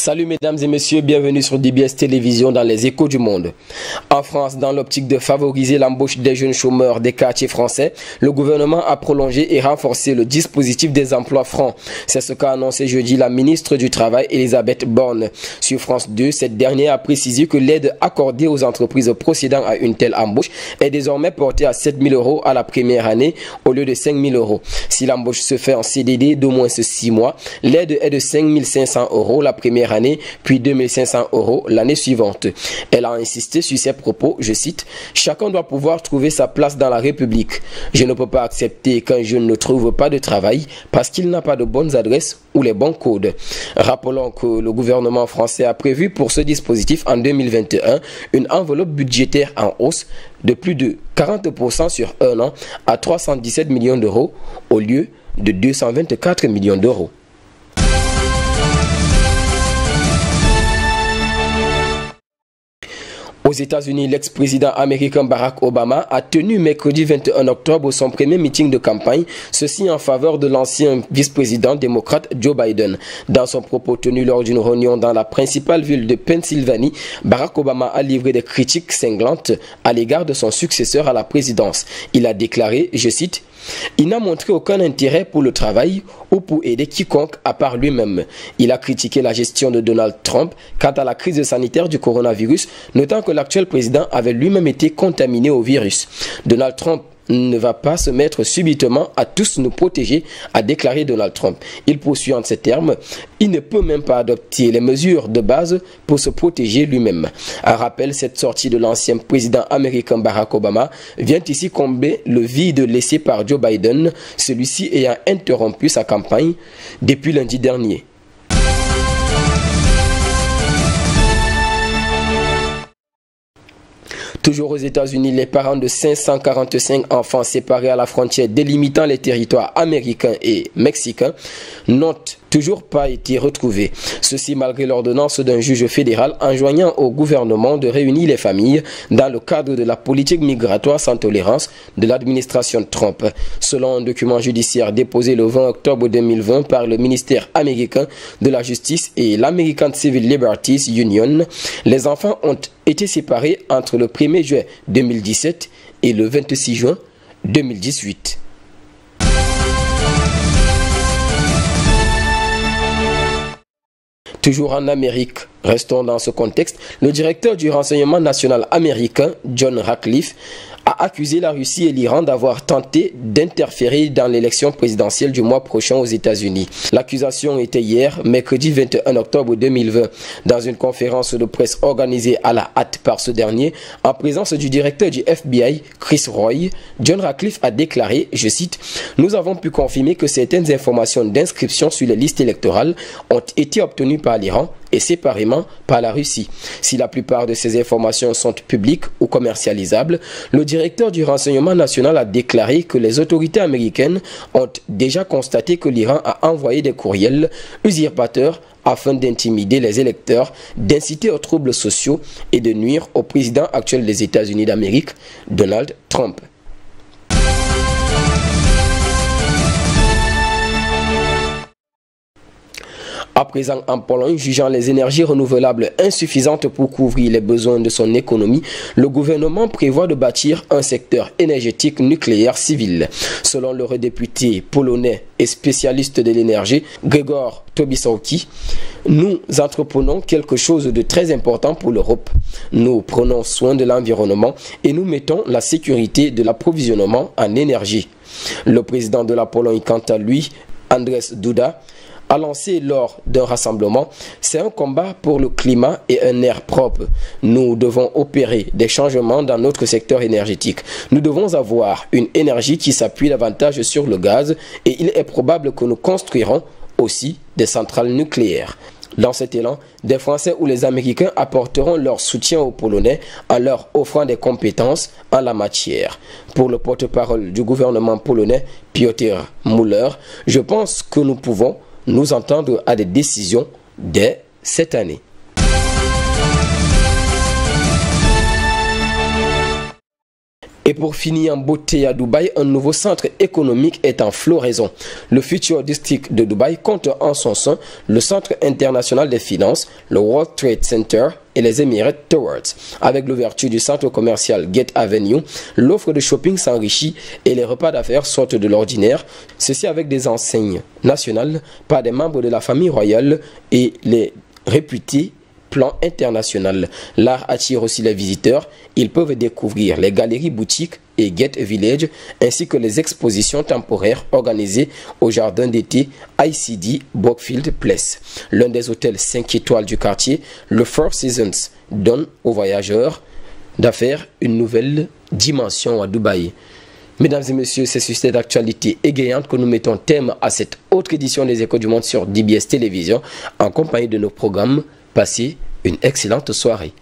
Salut mesdames et messieurs, bienvenue sur DBS Télévision dans les échos du monde. En France, dans l'optique de favoriser l'embauche des jeunes chômeurs des quartiers français, le gouvernement a prolongé et renforcé le dispositif des emplois francs. C'est ce qu'a annoncé jeudi la ministre du Travail, Elisabeth Borne. Sur France 2, cette dernière a précisé que l'aide accordée aux entreprises procédant à une telle embauche est désormais portée à 7 000 € à la première année au lieu de 5 000 €. Si l'embauche se fait en CDD d'au moins 6 mois, l'aide est de 5 500 € la première année, puis 2 500 € l'année suivante. Elle a insisté sur ses propos, je cite, « Chacun doit pouvoir trouver sa place dans la République. Je ne peux pas accepter qu'un jeune ne trouve pas de travail parce qu'il n'a pas de bonnes adresses ou les bons codes. » Rappelons que le gouvernement français a prévu pour ce dispositif en 2021 une enveloppe budgétaire en hausse de plus de 40% sur un an à 317 millions d'euros au lieu de 224 millions d'euros. Aux États-Unis, l'ex-président américain Barack Obama a tenu mercredi 21 octobre son premier meeting de campagne, ceci en faveur de l'ancien vice-président démocrate Joe Biden. Dans son propos tenu lors d'une réunion dans la principale ville de Pennsylvanie, Barack Obama a livré des critiques cinglantes à l'égard de son successeur à la présidence. Il a déclaré, je cite, « Il n'a montré aucun intérêt pour le travail ou pour aider quiconque à part lui-même. » Il a critiqué la gestion de Donald Trump quant à la crise sanitaire du coronavirus, notant que l'actuel président avait lui-même été contaminé au virus. Donald Trump ne va pas se mettre subitement à tous nous protéger, a déclaré Donald Trump. Il poursuit en ces termes, il ne peut même pas adopter les mesures de base pour se protéger lui-même. Un rappel, cette sortie de l'ancien président américain Barack Obama vient ici combler le vide laissé par Joe Biden, celui-ci ayant interrompu sa campagne depuis lundi dernier. Toujours aux États-Unis, les parents de 545 enfants séparés à la frontière délimitant les territoires américains et mexicains n'ont toujours pas été retrouvés. Ceci malgré l'ordonnance d'un juge fédéral enjoignant au gouvernement de réunir les familles dans le cadre de la politique migratoire sans tolérance de l'administration Trump. Selon un document judiciaire déposé le 20 octobre 2020 par le ministère américain de la Justice et l'American Civil Liberties Union, les enfants ont été séparés entre le 1er juin 2017 et le 26 juin 2018. Toujours en Amérique, restons dans ce contexte, le directeur du renseignement national américain, John Ratcliffe, a accusé la Russie et l'Iran d'avoir tenté d'interférer dans l'élection présidentielle du mois prochain aux États-Unis. L'accusation était hier, mercredi 21 octobre 2020, dans une conférence de presse organisée à la hâte par ce dernier, en présence du directeur du FBI, Chris Roy. John Ratcliffe a déclaré, je cite, « Nous avons pu confirmer que certaines informations d'inscription sur les listes électorales ont été obtenues par l'Iran et séparément par la Russie. Si la plupart de ces informations sont publiques ou commercialisables, le directeur du renseignement national a déclaré que les autorités américaines ont déjà constaté que l'Iran a envoyé des courriels usurpateurs afin d'intimider les électeurs, d'inciter aux troubles sociaux et de nuire au président actuel des États-Unis d'Amérique, Donald Trump. » À présent, en Pologne, jugeant les énergies renouvelables insuffisantes pour couvrir les besoins de son économie, le gouvernement prévoit de bâtir un secteur énergétique nucléaire civil. Selon l'eurodéputé polonais et spécialiste de l'énergie, Grzegorz Tobiszowski, nous entreprenons quelque chose de très important pour l'Europe. Nous prenons soin de l'environnement et nous mettons la sécurité de l'approvisionnement en énergie. Le président de la Pologne, quant à lui, Andrzej Duda, a lancé lors d'un rassemblement, c'est un combat pour le climat et un air propre. Nous devons opérer des changements dans notre secteur énergétique. Nous devons avoir une énergie qui s'appuie davantage sur le gaz et il est probable que nous construirons aussi des centrales nucléaires. Dans cet élan, des Français ou les Américains apporteront leur soutien aux Polonais en leur offrant des compétences en la matière. Pour le porte-parole du gouvernement polonais, Piotr Muller, je pense que nous pouvons nous entendre à des décisions dès cette année. Et pour finir en beauté à Dubaï, un nouveau centre économique est en floraison. Le Future District de Dubaï compte en son sein le Centre international des finances, le World Trade Center et les Emirates Towers. Avec l'ouverture du centre commercial Gate Avenue, l'offre de shopping s'enrichit et les repas d'affaires sortent de l'ordinaire. Ceci avec des enseignes nationales par des membres de la famille royale et les réputés plan international. L'art attire aussi les visiteurs. Ils peuvent découvrir les galeries boutiques et Gate Village ainsi que les expositions temporaires organisées au jardin d'été ICD Brookfield Place. L'un des hôtels 5 étoiles du quartier, le Four Seasons, donne aux voyageurs d'affaires une nouvelle dimension à Dubaï. Mesdames et messieurs, c'est sur cette actualité égayante que nous mettons thème à cette autre édition des Échos du Monde sur DBS Télévision en compagnie de nos programmes. Passez une excellente soirée.